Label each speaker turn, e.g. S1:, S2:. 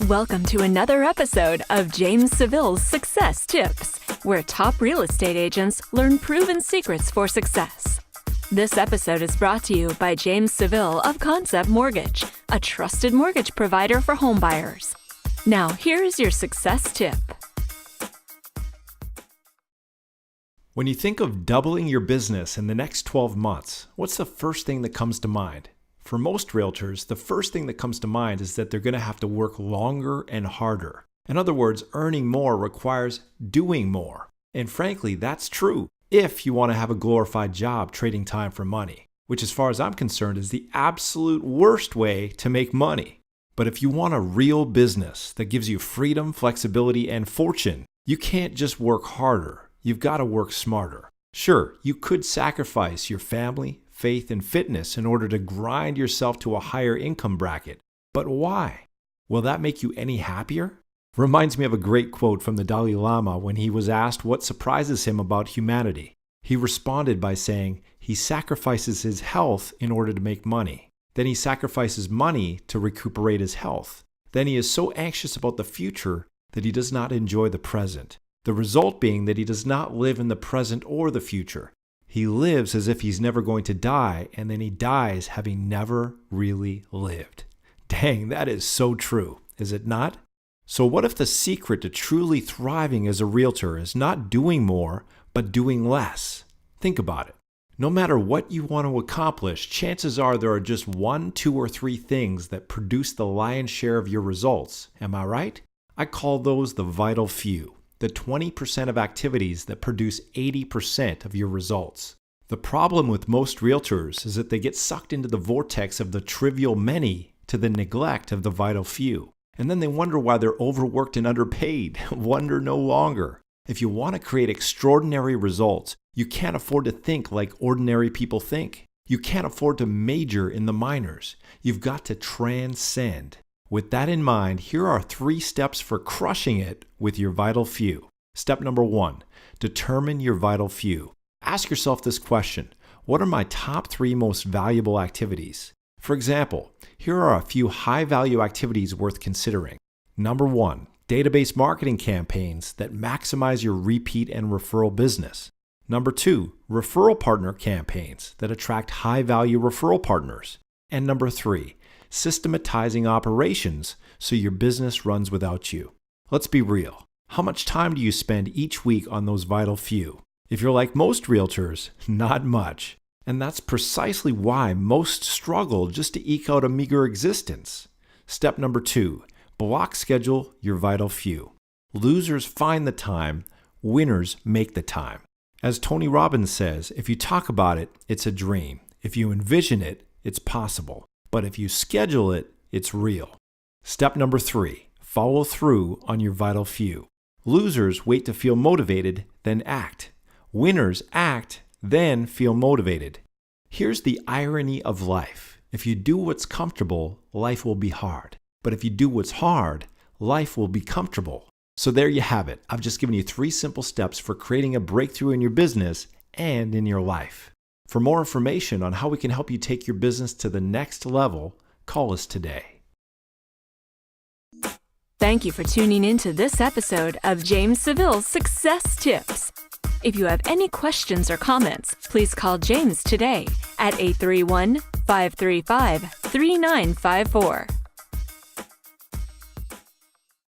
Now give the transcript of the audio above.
S1: Welcome to another episode of James Saville's Success Tips, where top real estate agents learn proven secrets for success. This episode is brought to you by James Saville of Concept Mortgage, a trusted mortgage provider for homebuyers. Now, here's your success tip.
S2: When you think of doubling your business in the next 12 months, what's the first thing that comes to mind? For most realtors, the first thing that comes to mind is that they're going to have to work longer and harder. In other words, earning more requires doing more. And frankly, that's true if you want to have a glorified job trading time for money, which as far as I'm concerned is the absolute worst way to make money. But if you want a real business that gives you freedom, flexibility, and fortune, you can't just work harder. You've got to work smarter. Sure, you could sacrifice your family, faith, and fitness in order to grind yourself to a higher income bracket. But why? Will that make you any happier? Reminds me of a great quote from the Dalai Lama when he was asked what surprises him about humanity. He responded by saying he sacrifices his health in order to make money. Then he sacrifices money to recuperate his health. Then he is so anxious about the future that he does not enjoy the present. The result being that he does not live in the present or the future. He lives as if he's never going to die, and then he dies having never really lived. Dang, that is so true, is it not? So what if the secret to truly thriving as a realtor is not doing more, but doing less? Think about it. No matter what you want to accomplish, chances are there are just 1, 2, or 3 things that produce the lion's share of your results. Am I right? I call those the vital few. The 20% of activities that produce 80% of your results. The problem with most realtors is that they get sucked into the vortex of the trivial many to the neglect of the vital few. And then they wonder why they're overworked and underpaid. Wonder no longer. If you want to create extraordinary results, you can't afford to think like ordinary people think. You can't afford to major in the minors. You've got to transcend. With that in mind, here are 3 steps for crushing it with your vital few. Step number 1, determine your vital few. Ask yourself this question: what are my top 3 most valuable activities? For example, here are a few high-value activities worth considering. Number 1, database marketing campaigns that maximize your repeat and referral business. Number 2, referral partner campaigns that attract high-value referral partners. And number 3, systematizing operations so your business runs without you. Let's be real. How much time do you spend each week on those vital few? If you're like most realtors, not much. And that's precisely why most struggle just to eke out a meager existence. Step number 2, block schedule your vital few. Losers find the time, winners make the time. As Tony Robbins says, if you talk about it, it's a dream. If you envision it, it's possible. But if you schedule it, it's real. Step number 3, follow through on your vital few. Losers wait to feel motivated, then act. Winners act, then feel motivated. Here's the irony of life. If you do what's comfortable, life will be hard. But if you do what's hard, life will be comfortable. So there you have it. I've just given you 3 simple steps for creating a breakthrough in your business and in your life. For more information on how we can help you take your business to the next level, call us today.
S1: Thank you for tuning in to this episode of James Saville's Success Tips. If you have any questions or comments, please call James today at 831-535-3954.